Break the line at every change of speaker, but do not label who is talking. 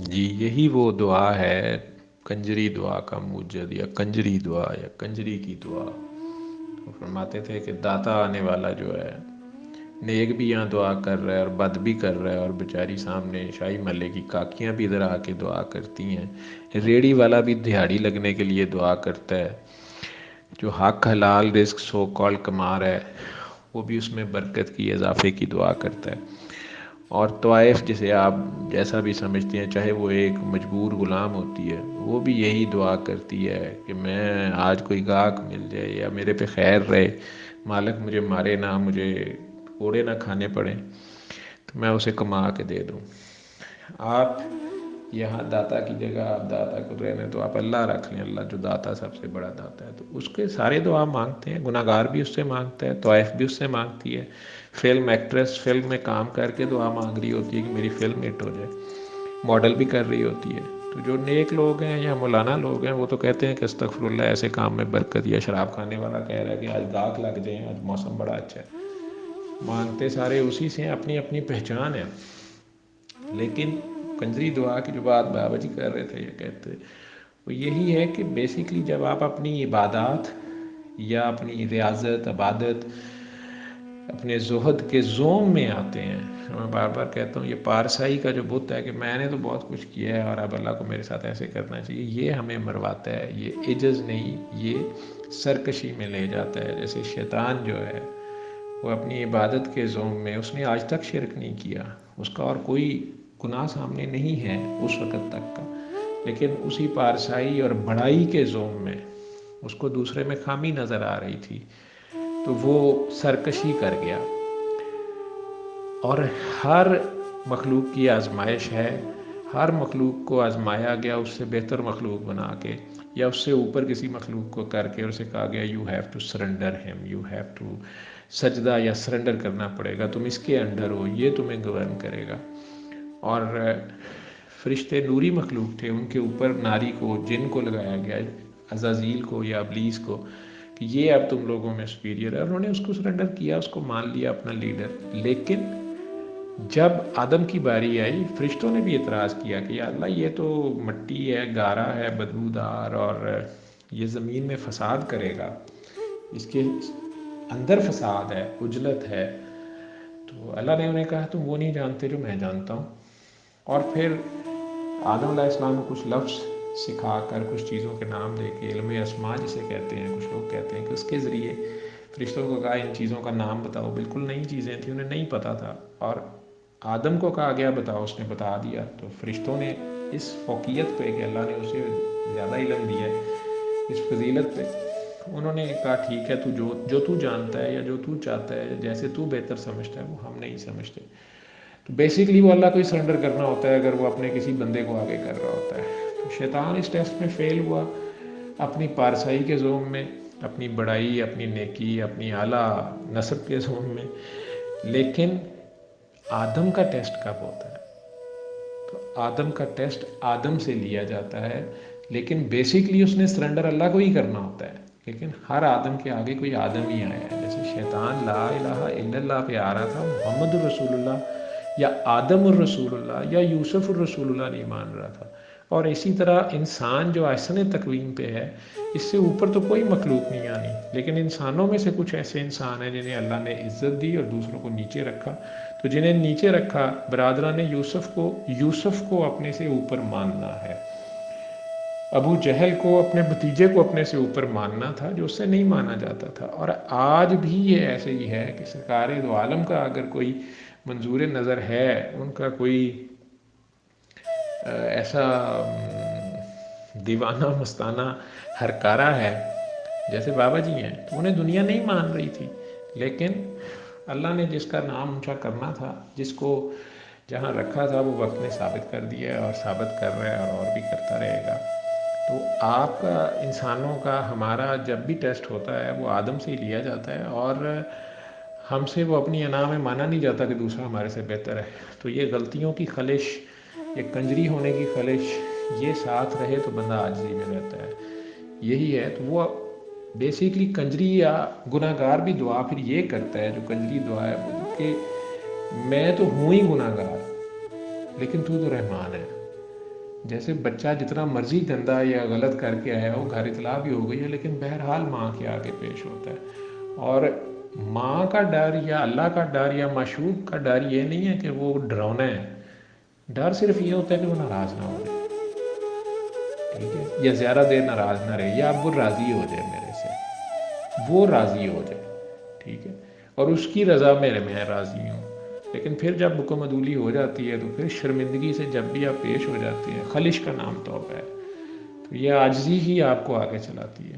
جی یہی وہ دعا ہے، کنجری دعا کا موجد، یا کنجری دعا، یا کنجری کی دعا۔ تو فرماتے تھے کہ داتا آنے والا جو ہے، نیک بھی یہاں دعا کر رہا ہے اور بد بھی کر رہا ہے، اور بیچاری سامنے شاہی محلے کی کاکیاں بھی ادھر آ کے دعا کرتی ہیں، ریڑی والا بھی دہاڑی لگنے کے لیے دعا کرتا ہے، جو حق حلال رزق سو کال کما رہا ہے وہ بھی اس میں برکت کی اضافے کی دعا کرتا ہے۔ اور طوائف جسے آپ جیسا بھی سمجھتے ہیں، چاہے وہ ایک مجبور غلام ہوتی ہے، وہ بھی یہی دعا کرتی ہے کہ میں آج کوئی گاہک مل جائے یا میرے پہ خیر رہے، مالک مجھے مارے نہ، مجھے کوڑے نہ کھانے پڑیں، تو میں اسے کما کے دے دوں۔ آپ یہاں داتا کی جگہ آپ داتا کو رہنے تو آپ اللہ رکھ لیں، اللہ جو داتا سب سے بڑا داتا ہے، تو اس کے سارے دعا مانگتے ہیں، گناہ گار بھی اس سے مانگتا ہے، طوائف بھی اس سے مانگتی ہے، فلم ایکٹریس فلم میں کام کر کے دعا مانگ رہی ہوتی ہے کہ میری فلم ہٹ ہو جائے، ماڈل بھی کر رہی ہوتی ہے۔ تو جو نیک لوگ ہیں یا مولانا لوگ ہیں وہ تو کہتے ہیں کہ استغفر اللہ، ایسے کام میں برکت، یا شراب کھانے والا کہہ رہا ہے کہ آج گاہک لگ جائیں، آج موسم بڑا اچھا ہے، مانگتے سارے اسی سے ہیں، اپنی اپنی پہچان ہے۔ لیکن کنجری دعا کی جو بات بابا جی کر رہے تھے، یہ کہتے وہ یہی ہے کہ بیسیکلی جب آپ اپنی عبادات یا اپنی ریاضت عبادت اپنے زہد کے زوم میں آتے ہیں، میں بار بار کہتا ہوں یہ پارسائی کا جو بت ہے کہ میں نے تو بہت کچھ کیا ہے اور اب اللہ کو میرے ساتھ ایسے کرنا چاہیے، یہ ہمیں مرواتا ہے، یہ عجز نہیں، یہ سرکشی میں لے جاتا ہے۔ جیسے شیطان جو ہے وہ اپنی عبادت کے زوم میں، اس نے آج تک شرک نہیں کیا، اس کا اور کوئی گناہ سامنے نہیں ہے اس وقت تک کا، لیکن اسی پارسائی اور بڑائی کے زوم میں اس کو دوسرے میں خامی نظر آ رہی تھی، تو وہ سرکشی کر گیا۔ اور ہر مخلوق کی آزمائش ہے، ہر مخلوق کو آزمایا گیا اس سے بہتر مخلوق بنا کے، یا اس سے اوپر کسی مخلوق کو کر کے اسے کہا گیا یو ہیو ٹو سرنڈر ہم، یو ہیو ٹو سجدہ یا سرنڈر کرنا پڑے گا، تم اس کے انڈر ہو، یہ تمہیں گورن کرے گا۔ اور فرشتے نوری مخلوق تھے، ان کے اوپر ناری کو، جن کو لگایا گیا، عزازیل کو یا ابلیس کو، کہ یہ اب تم لوگوں میں سپیریئر ہے، انہوں نے اس کو سرنڈر کیا، اس کو مان لیا اپنا لیڈر۔ لیکن جب آدم کی باری آئی، فرشتوں نے بھی اعتراض کیا کہ یا اللہ یہ تو مٹی ہے، گارا ہے، بدبودار، اور یہ زمین میں فساد کرے گا، اس کے اندر فساد ہے، عجلت ہے۔ تو اللہ نے انہیں کہا تم وہ نہیں جانتے جو میں جانتا ہوں۔ اور پھر آدم علیہ السلام کو کچھ لفظ سکھا کر، کچھ چیزوں کے نام دے کے، علم اسماء جسے کہتے ہیں، کچھ لوگ کہتے ہیں کہ اس کے ذریعے فرشتوں کو کہا ان چیزوں کا نام بتاؤ، بالکل نئی چیزیں تھیں، انہیں نہیں پتہ تھا، اور آدم کو کہا گیا بتاؤ، اس نے بتا دیا۔ تو فرشتوں نے اس فوقیت پہ کہ اللہ نے اسے زیادہ علم دیا ہے، اس فضیلت پہ انہوں نے کہا ٹھیک ہے، تو جو تو جانتا ہے یا جو تو چاہتا ہے، جیسے تو بہتر سمجھتا ہے، وہ ہم نہیں سمجھتے۔ تو بیسیکلی وہ اللہ کو ہی سرنڈر کرنا ہوتا ہے اگر وہ اپنے کسی بندے کو آگے کر رہا ہوتا ہے۔ تو شیطان اس ٹیسٹ میں فیل ہوا، اپنی پارسائی کے زوم میں، اپنی بڑائی، اپنی نیکی، اپنی اعلیٰ نسب کے زوم میں۔ لیکن آدم کا ٹیسٹ کب ہوتا ہے؟ تو آدم کا ٹیسٹ آدم سے لیا جاتا ہے، لیکن بیسیکلی اس نے سرنڈر اللہ کو ہی کرنا ہوتا ہے۔ لیکن ہر آدم کے آگے کوئی آدم ہی آیا ہے، جیسے شیطان لا الہ الا اللہ پہ آ رہا تھا، محمد الرسول اللہ یا آدم الرسول اللہ یا یوسف الرسول اللہ نہیں مان رہا تھا۔ اور اسی طرح انسان جو احسن تقویم پہ ہے، اس سے اوپر تو کوئی مخلوق نہیں آنی، لیکن انسانوں میں سے کچھ ایسے انسان ہیں جنہیں اللہ نے عزت دی اور دوسروں کو نیچے رکھا۔ تو جنہیں نیچے رکھا، برادران یوسف کو اپنے سے اوپر ماننا ہے، ابو جہل کو، اپنے بھتیجے کو اپنے سے اوپر ماننا تھا جو اس سے نہیں مانا جاتا تھا۔ اور آج بھی یہ ایسے ہی ہے کہ سرکار دو عالم کا اگر کوئی منظور نظر ہے، ان کا کوئی ایسا دیوانہ مستانہ ہرکارہ ہے جیسے بابا جی ہیں، تو انہیں دنیا نہیں مان رہی تھی، لیکن اللہ نے جس کا نام اونچا کرنا تھا، جس کو جہاں رکھا تھا، وہ وقت نے ثابت کر دیا ہے اور ثابت کر رہا ہے اور بھی کرتا رہے گا۔ تو آپ کا، انسانوں کا، ہمارا جب بھی ٹیسٹ ہوتا ہے وہ آدم سے ہی لیا جاتا ہے، اور ہم سے وہ اپنی انا میں مانا نہیں جاتا کہ دوسرا ہمارے سے بہتر ہے۔ تو یہ غلطیوں کی خلش، یہ کنجری ہونے کی خلش، یہ ساتھ رہے تو بندہ عاجزی میں رہتا ہے، یہی ہے۔ تو وہ بیسیکلی کنجری یا گناہ گار بھی دعا پھر یہ کرتا ہے، جو کنجری دعا ہے وہ کہ میں تو ہوں ہی گناہ گار، لیکن تو رحمان ہے، جیسے بچہ جتنا مرضی گندا یا غلط کر کے آیا ہو، گھر اطلاع بھی ہو گئی ہے، لیکن بہرحال ماں کے آگے پیش ہوتا ہے. اور ماں کا ڈر یا اللہ کا ڈر یا معشوق کا ڈر یہ نہیں ہے کہ وہ ڈراؤنا ہے. ڈر صرف یہ ہوتا ہے کہ وہ ناراض نہ ہو جائے، ٹھیک ہے، یا زیادہ دیر ناراض نہ رہے، یا اب وہ راضی ہو جائے میرے سے، وہ راضی ہو جائے، ٹھیک ہے، اور اس کی رضا میں راضی ہوں. لیکن پھر جب حکم عدولی ہو جاتی ہے تو پھر شرمندگی سے جب بھی آپ پیش ہو جاتے ہیں، خلش کا نام توبہ ہے. تو یہ عاجزی ہی آپ کو آگے چلاتی ہے.